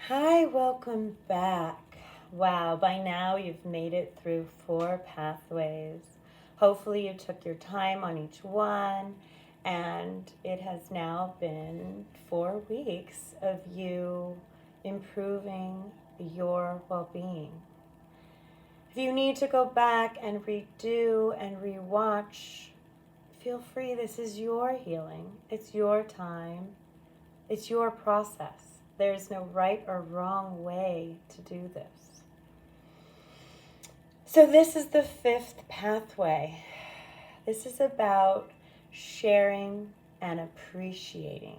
Hi, welcome back. Wow, by now you've made it through 4 pathways. Hopefully, you took your time on each one, and it has now been 4 weeks of you improving your well being. If you need to go back and redo and rewatch, feel free. This is your healing, it's your time, it's your process. There's no right or wrong way to do this. So this is the 5th pathway. This is about sharing and appreciating.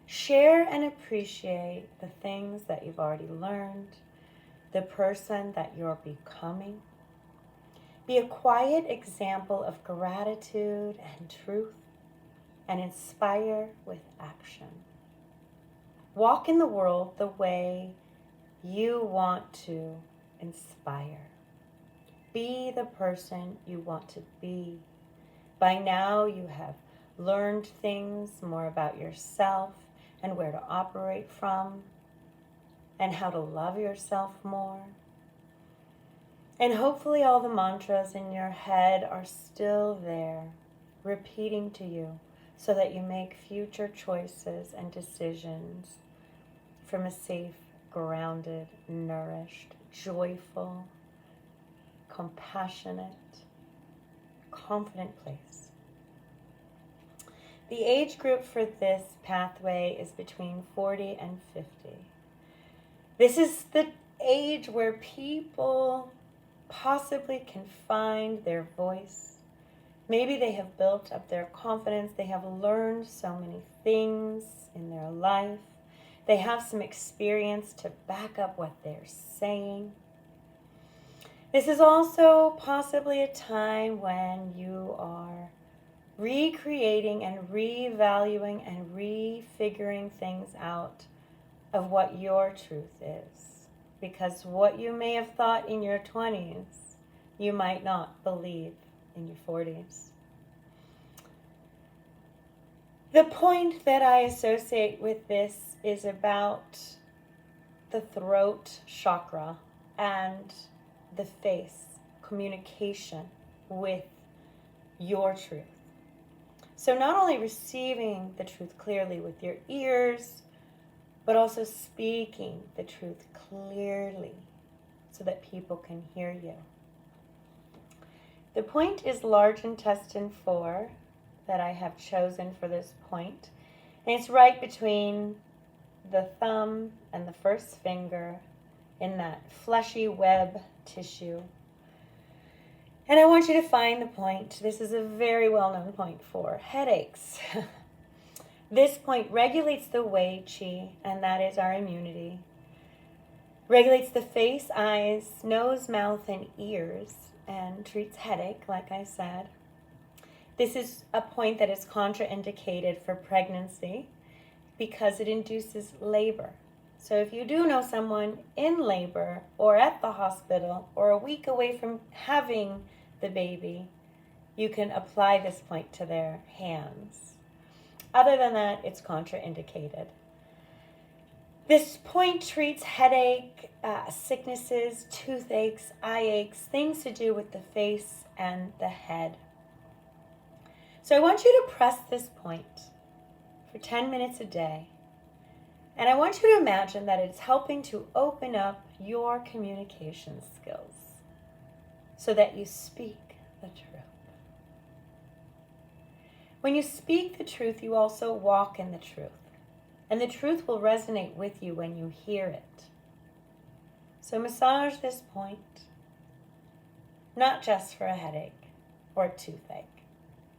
Share and appreciate the things that you've already learned, the person that you're becoming. Be a quiet example of gratitude and truth, and inspire with action. Walk in the world the way you want to inspire. Be the person you want to be. By now you have learned things more about yourself and where to operate from and how to love yourself more. And hopefully all the mantras in your head are still there, repeating to you, so that you make future choices and decisions from a safe, grounded, nourished, joyful, compassionate, confident place. The age group for this pathway is between 40 and 50. This is the age where people possibly can find their voice. Maybe they have built up their confidence. They have learned so many things in their life. They have some experience to back up what they're saying. This is also possibly a time when you are recreating and revaluing and refiguring things out of what your truth is. Because what you may have thought in your 20s, you might not believe in your 40s. The point that I associate with this is about the throat chakra and the face, communication with your truth. So not only receiving the truth clearly with your ears, but also speaking the truth clearly so that people can hear you. The point is large intestine 4 that I have chosen for this point. And it's right between the thumb and the first finger in that fleshy web tissue. And I want you to find the point. This is a very well-known point for headaches. This point regulates the Wei Qi, and that is our immunity. Regulates the face, eyes, nose, mouth, and ears, and treats headache, like I said. This is a point that is contraindicated for pregnancy because it induces labor. So if you do know someone in labor or at the hospital or a week away from having the baby, you can apply this point to their hands. Other than that, it's contraindicated. This point treats headache, sicknesses, toothaches, eye aches, things to do with the face and the head. So I want you to press this point for 10 minutes a day. And I want you to imagine that it's helping to open up your communication skills so that you speak the truth. When you speak the truth, you also walk in the truth. And the truth will resonate with you when you hear it. So massage this point, not just for a headache or a toothache,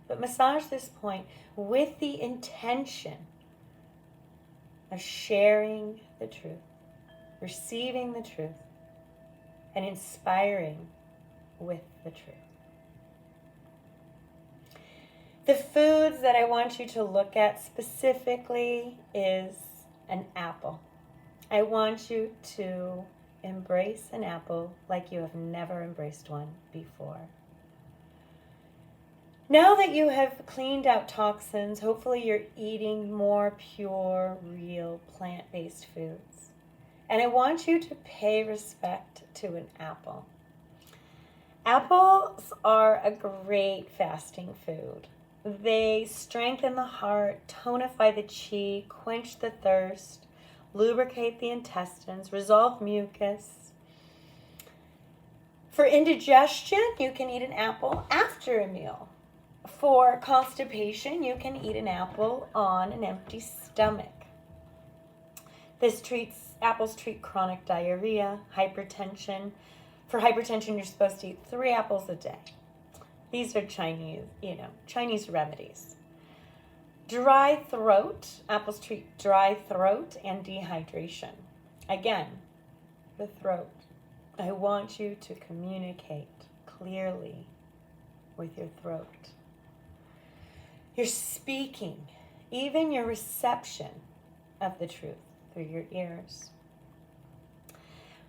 but massage this point with the intention of sharing the truth, receiving the truth, and inspiring with the truth. The foods that I want you to look at specifically is an apple. I want you to embrace an apple like you have never embraced one before. Now that you have cleaned out toxins, hopefully you're eating more pure, real, plant-based foods. And I want you to pay respect to an apple. Apples are a great fasting food. They strengthen the heart, tonify the chi, quench the thirst, lubricate the intestines, resolve mucus. For indigestion, you can eat an apple after a meal. For constipation, you can eat an apple on an empty stomach. Apples treat chronic diarrhea, hypertension. For hypertension, you're supposed to eat 3 apples a day. These are Chinese remedies. Dry throat, apples treat dry throat and dehydration. Again, the throat. I want you to communicate clearly with your throat. Your speaking, even your reception of the truth through your ears.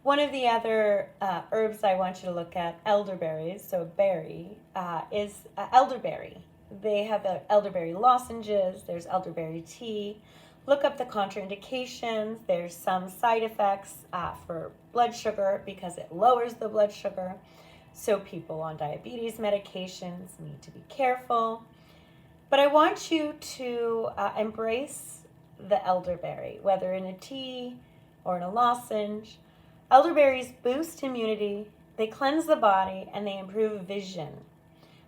One of the other herbs I want you to look at, elderberries, so berry, is elderberry. They have elderberry lozenges, there's elderberry tea. Look up the contraindications. There's some side effects for blood sugar because it lowers the blood sugar. So people on diabetes medications need to be careful. But I want you to embrace the elderberry, whether in a tea or in a lozenge. Elderberries boost immunity, they cleanse the body, and they improve vision.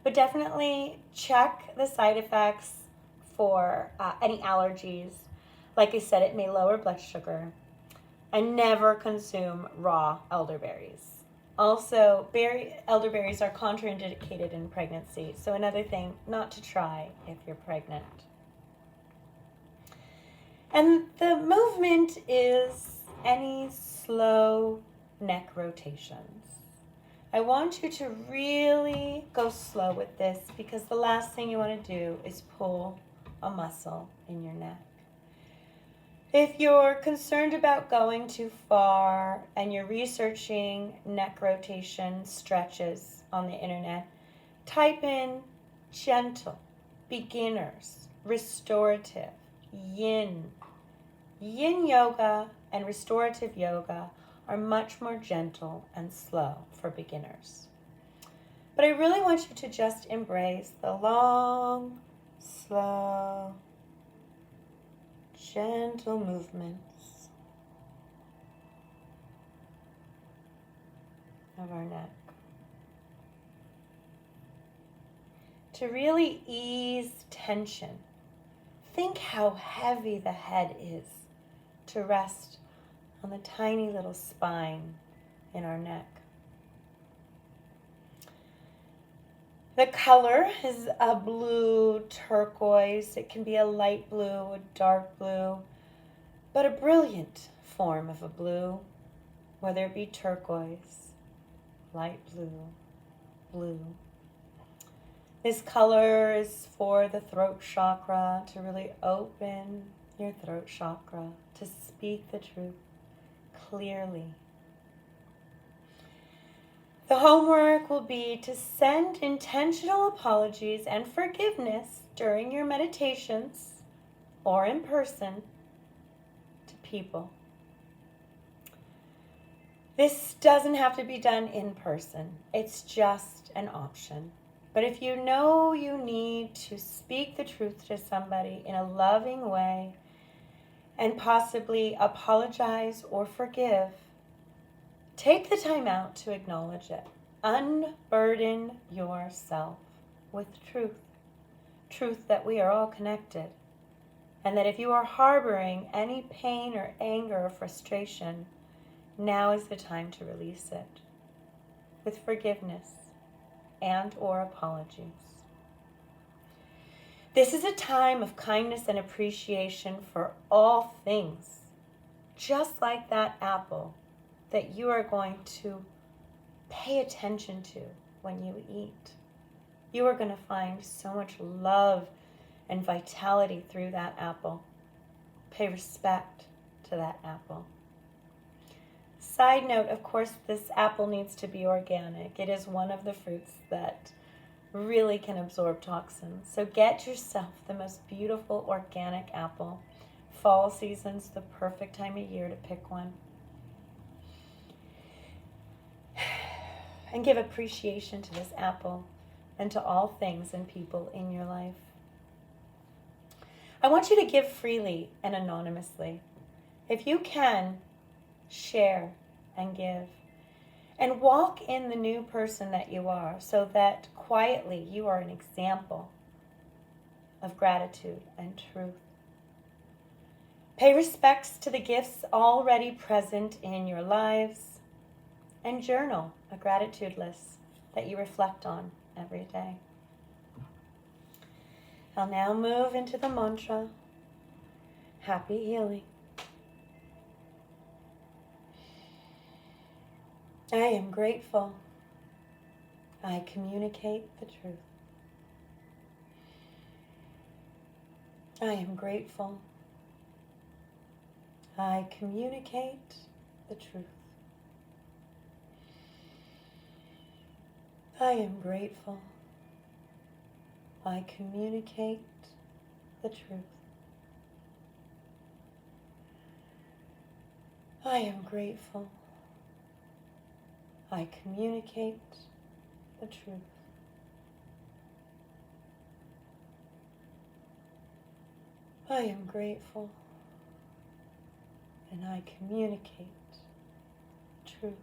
But definitely check the side effects for any allergies. Like I said, it may lower blood sugar. And never consume raw elderberries. Also, elderberries are contraindicated in pregnancy. So another thing not to try if you're pregnant. And the movement is any slow neck rotations. I want you to really go slow with this because the last thing you want to do is pull a muscle in your neck. If you're concerned about going too far and you're researching neck rotation stretches on the internet, type in gentle, beginners, restorative, yin. Yin yoga and restorative yoga are much more gentle and slow for beginners. But I really want you to just embrace the long, slow, gentle movements of our neck. To really ease tension, think how heavy the head is to rest on the tiny little spine in our neck. The color is a blue turquoise. It can be a light blue, a dark blue, but a brilliant form of a blue, whether it be turquoise, light blue, blue. This color is for the throat chakra, to really open your throat chakra, to speak the truth clearly. The homework will be to send intentional apologies and forgiveness during your meditations or in person to people. This doesn't have to be done in person. It's just an option. But if you know you need to speak the truth to somebody in a loving way and possibly apologize or forgive, take the time out to acknowledge it. Unburden yourself with truth. Truth that we are all connected. And that if you are harboring any pain or anger or frustration, now is the time to release it with forgiveness and or apologies. This is a time of kindness and appreciation for all things, just like that apple that you are going to pay attention to when you eat. You are going to find so much love and vitality through that apple. Pay respect to that apple. Side note, of course, this apple needs to be organic. It is one of the fruits that really can absorb toxins. So get yourself the most beautiful organic apple. Fall season's the perfect time of year to pick one. and give appreciation to this apple and to all things and people in your life. I want you to give freely and anonymously. If you can, share and give. And walk in the new person that you are, so that quietly you are an example of gratitude and truth. Pay respects to the gifts already present in your lives, and journal a gratitude list that you reflect on every day. I'll now move into the mantra, Happy Healing. I am grateful. I communicate the truth. I am grateful. I communicate the truth. I am grateful. I communicate the truth. I am grateful. I communicate the truth. I am grateful, and I communicate truth.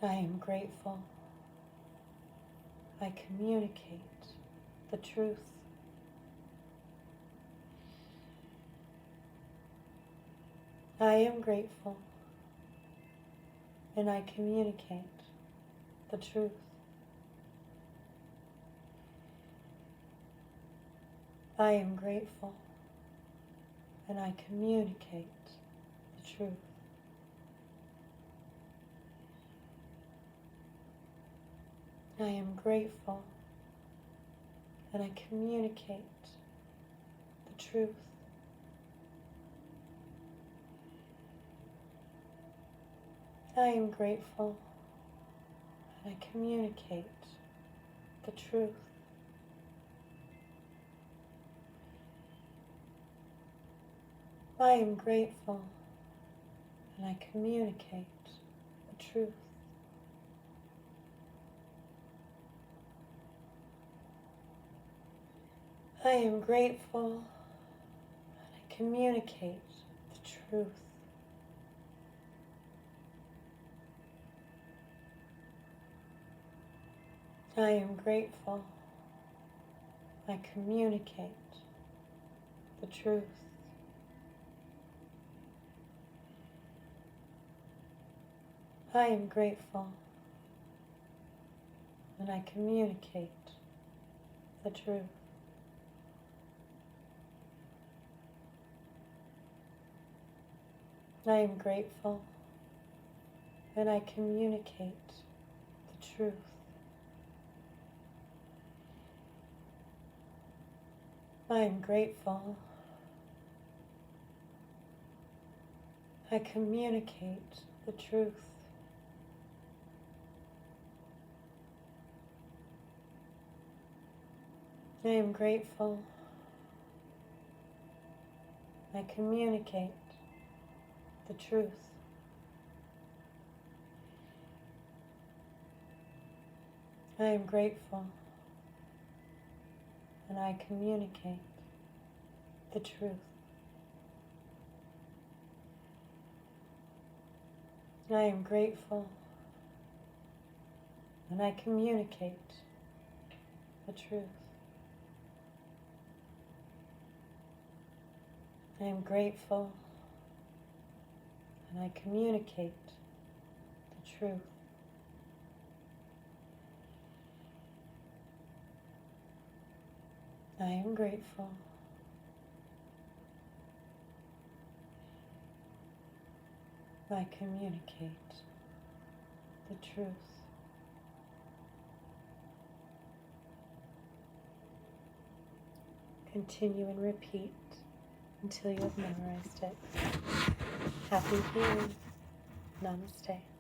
I am grateful. I communicate the truth. I am grateful, and I communicate the truth. I am grateful, and I communicate the truth. I am grateful, and I communicate the truth. I am grateful, and I communicate the truth. I am grateful, and I communicate the truth. I am grateful, and I communicate the truth. I am grateful. I communicate the truth. I am grateful, and I communicate the truth. I am grateful, and I communicate the truth. I am grateful. I communicate the truth. I am grateful. I communicate the truth. I am grateful, and I communicate the truth. I am grateful, and I communicate the truth. I am grateful, and I communicate the truth. I am grateful. I communicate the truth. Continue and repeat until you have memorized it. Happy healing. Namaste.